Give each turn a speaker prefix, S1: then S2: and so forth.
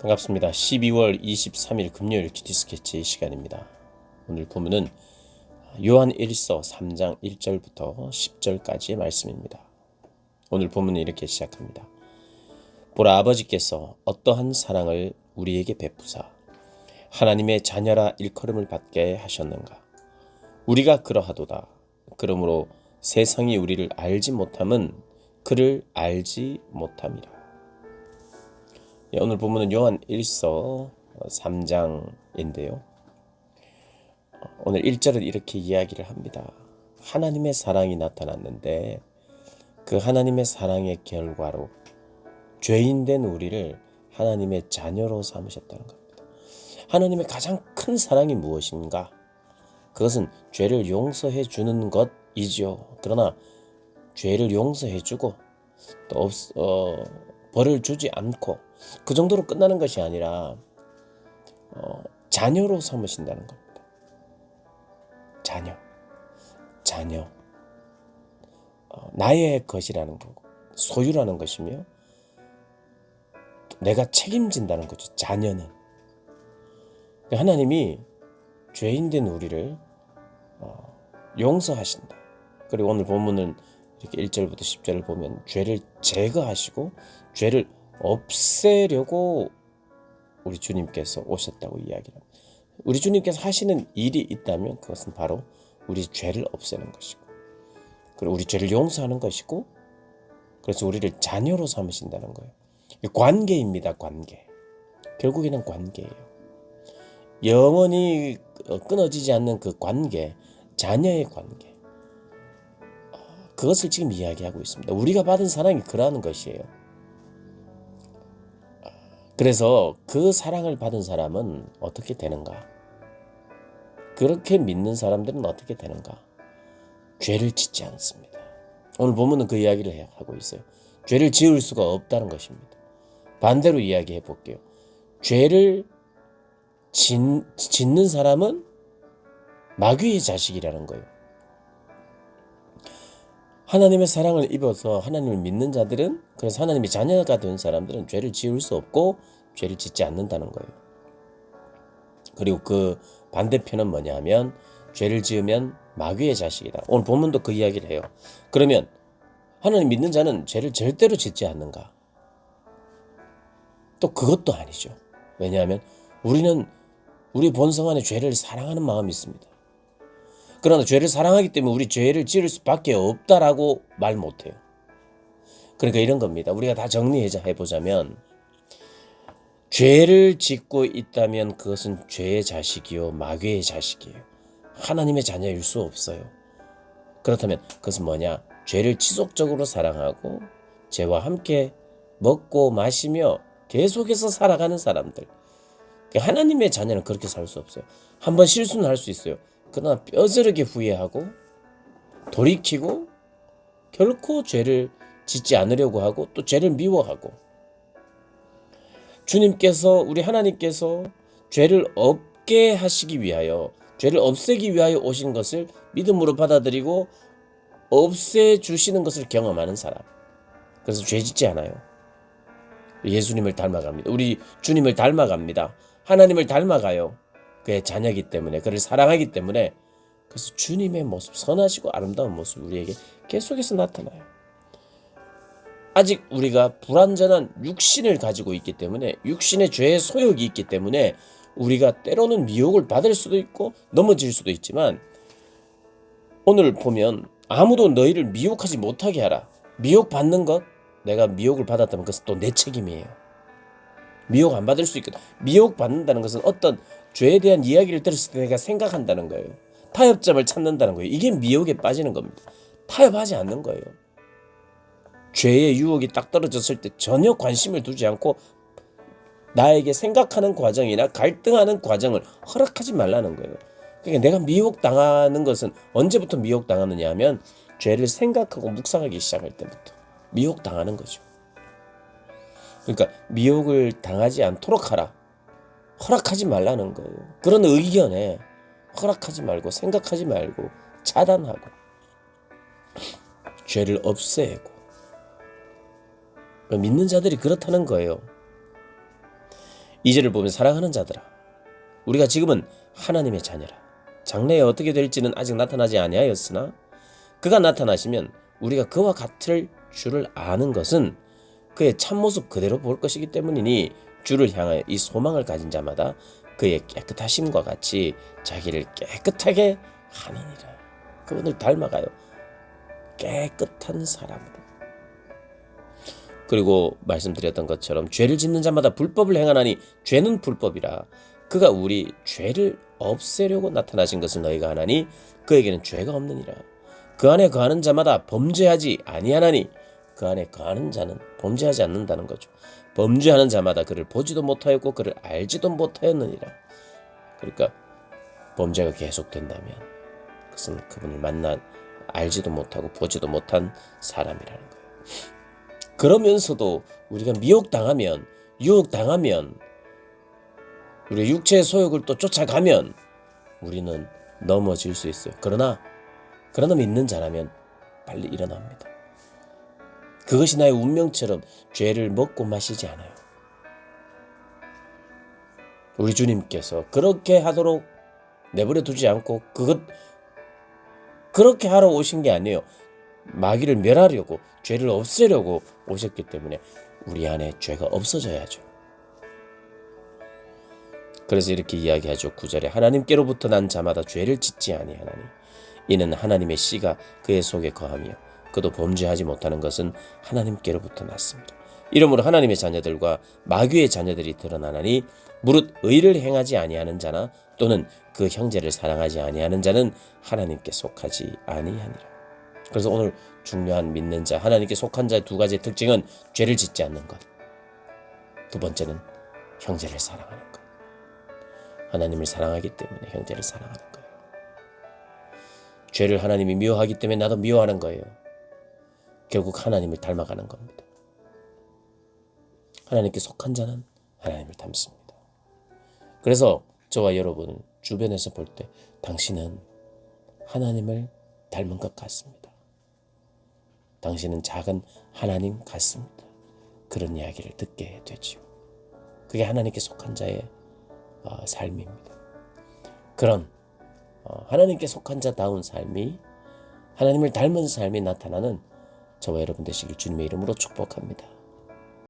S1: 반갑습니다. 12월 23일 금요일 큐티 스케치 시간입니다. 오늘 본문은 요한 1서 3장 1절부터 10절까지의 말씀입니다. 오늘 본문은 이렇게 시작합니다. 보라, 아버지께서 어떠한 사랑을 우리에게 베푸사 하나님의 자녀라 일컬음을 받게 하셨는가. 우리가 그러하도다. 그러므로 세상이 우리를 알지 못함은 그를 알지 못함이라. 오늘 본문은 요한 1서 3장인데요. 오늘 1절은 이렇게 이야기를 합니다. 하나님의 사랑이 나타났는데 그 하나님의 사랑의 결과로 죄인된 우리를 하나님의 자녀로 삼으셨다는 겁니다. 하나님의 가장 큰 사랑이 무엇인가? 그것은 죄를 용서해 주는 것이지요. 그러나 죄를 용서해 주고 또 벌을 주지 않고 그 정도로 끝나는 것이 아니라 자녀로 삼으신다는 겁니다. 자녀. 나의 것이라는 거고 소유라는 것이며 내가 책임진다는 거죠. 자녀는. 하나님이 죄인된 우리를 용서하신다. 그리고 오늘 본문은 이렇게 1절부터 10절을 보면 죄를 제거하시고 죄를 없애려고 우리 주님께서 오셨다고 이야기를 합니다. 우리 주님께서 하시는 일이 있다면 그것은 바로 우리 죄를 없애는 것이고 그리고 우리 죄를 용서하는 것이고 그래서 우리를 자녀로 삼으신다는 거예요. 관계입니다. 관계. 결국에는 관계예요. 영원히 끊어지지 않는 그 관계, 자녀의 관계. 그것을 지금 이야기하고 있습니다. 우리가 받은 사랑이 그러한 것이에요. 그래서 그 사랑을 받은 사람은 어떻게 되는가? 그렇게 믿는 사람들은 어떻게 되는가? 죄를 짓지 않습니다. 오늘 본문은 그 이야기를 하고 있어요. 죄를 지을 수가 없다는 것입니다. 반대로 이야기해 볼게요. 죄를 짓는 사람은 마귀의 자식이라는 거예요. 하나님의 사랑을 입어서 하나님을 믿는 자들은, 그래서 하나님의 자녀가 된 사람들은 죄를 지을 수 없고 죄를 짓지 않는다는 거예요. 그리고 그 반대편은 뭐냐 하면 죄를 지으면 마귀의 자식이다. 오늘 본문도 그 이야기를 해요. 그러면 하나님 믿는 자는 죄를 절대로 짓지 않는가? 또 그것도 아니죠. 왜냐하면 우리는 우리 본성 안에 죄를 사랑하는 마음이 있습니다. 그러나 죄를 사랑하기 때문에 우리 죄를 지을 수밖에 없다라고 말 못해요. 그러니까 이런 겁니다. 우리가 다 정리해보자면 죄를 짓고 있다면 그것은 죄의 자식이요 마귀의 자식이에요. 하나님의 자녀일 수 없어요. 그렇다면 그것은 뭐냐? 죄를 지속적으로 사랑하고 죄와 함께 먹고 마시며 계속해서 살아가는 사람들. 하나님의 자녀는 그렇게 살 수 없어요. 한번 실수는 할 수 있어요. 그러나 뼈저리게 후회하고 돌이키고 결코 죄를 짓지 않으려고 하고 또 죄를 미워하고 주님께서 우리 하나님께서 죄를 없게 하시기 위하여 죄를 없애기 위하여 오신 것을 믿음으로 받아들이고 없애주시는 것을 경험하는 사람. 그래서 죄 짓지 않아요. 예수님을 닮아갑니다. 우리 주님을 닮아갑니다. 하나님을 닮아가요. 그의 자녀이기 때문에 그를 사랑하기 때문에 그래서 주님의 모습 선하시고 아름다운 모습 우리에게 계속해서 나타나요. 아직 우리가 불완전한 육신을 가지고 있기 때문에 육신의 죄의 소욕이 있기 때문에 우리가 때로는 미혹을 받을 수도 있고 넘어질 수도 있지만 오늘 보면 아무도 너희를 미혹하지 못하게 하라. 미혹받는 것 내가 미혹을 받았다면 그것은 또 내 책임이에요. 미혹 안 받을 수 있거든. 미혹 받는다는 것은 어떤 죄에 대한 이야기를 들었을 때 내가 생각한다는 거예요. 타협점을 찾는다는 거예요. 이게 미혹에 빠지는 겁니다. 타협하지 않는 거예요. 죄의 유혹이 딱 떨어졌을 때 전혀 관심을 두지 않고 나에게 생각하는 과정이나 갈등하는 과정을 허락하지 말라는 거예요. 그러니까 내가 미혹당하는 것은 언제부터 미혹당하느냐 하면 죄를 생각하고 묵상하기 시작할 때부터 미혹당하는 거죠. 그러니까 미혹을 당하지 않도록 하라. 허락하지 말라는 거예요. 그런 의견에 허락하지 말고 생각하지 말고 차단하고 죄를 없애고 믿는 자들이 그렇다는 거예요. 2절을 보면 사랑하는 자들아 우리가 지금은 하나님의 자녀라. 장래에 어떻게 될지는 아직 나타나지 아니하였으나 그가 나타나시면 우리가 그와 같을 줄을 아는 것은 그의 참모습 그대로 볼 것이기 때문이니 주를 향하여 이 소망을 가진 자마다 그의 깨끗하심과 같이 자기를 깨끗하게 하느니라. 그분을 닮아가요. 깨끗한 사람으로. 그리고 말씀드렸던 것처럼 죄를 짓는 자마다 불법을 행하나니 죄는 불법이라. 그가 우리 죄를 없애려고 나타나신 것을 너희가 아나니 그에게는 죄가 없느니라. 그 안에 거하는 자마다 범죄하지 아니하나니 그 안에 거하는 자는 범죄하지 않는다는 거죠. 범죄하는 자마다 그를 보지도 못하였고 그를 알지도 못하였느니라. 그러니까 범죄가 계속된다면 그것은 그분을 만나 알지도 못하고 보지도 못한 사람이라는 거예요. 그러면서도 우리가 미혹당하면 유혹당하면 우리 육체의 소욕을 또 쫓아가면 우리는 넘어질 수 있어요. 그러나 믿는 자라면 빨리 일어납니다. 그것이 나의 운명처럼 죄를 먹고 마시지 않아요. 우리 주님께서 그렇게 하도록 내버려 두지 않고 그렇게 하러 오신 게 아니에요. 마귀를 멸하려고 죄를 없애려고 오셨기 때문에 우리 안에 죄가 없어져야죠. 그래서 이렇게 이야기하죠. 9절에 하나님께로부터 난 자마다 죄를 짓지 아니하나니 이는 하나님의 씨가 그의 속에 거하며 그도 범죄하지 못하는 것은 하나님께로부터 났습니다. 이러므로 하나님의 자녀들과 마귀의 자녀들이 드러나나니 무릇 의를 행하지 아니하는 자나 또는 그 형제를 사랑하지 아니하는 자는 하나님께 속하지 아니하니라. 그래서 오늘 중요한 믿는 자, 하나님께 속한 자의 두 가지 특징은 죄를 짓지 않는 것. 두 번째는 형제를 사랑하는 것. 하나님을 사랑하기 때문에 형제를 사랑하는 거예요. 죄를 하나님이 미워하기 때문에 나도 미워하는 거예요. 결국 하나님을 닮아가는 겁니다. 하나님께 속한 자는 하나님을 닮습니다. 그래서 저와 여러분 주변에서 볼 때 당신은 하나님을 닮은 것 같습니다. 당신은 작은 하나님 같습니다. 그런 이야기를 듣게 되지요. 그게 하나님께 속한 자의 삶입니다. 그런 하나님께 속한 자다운 삶이 하나님을 닮은 삶이 나타나는 저와 여러분 되시길 주님의 이름으로 축복합니다.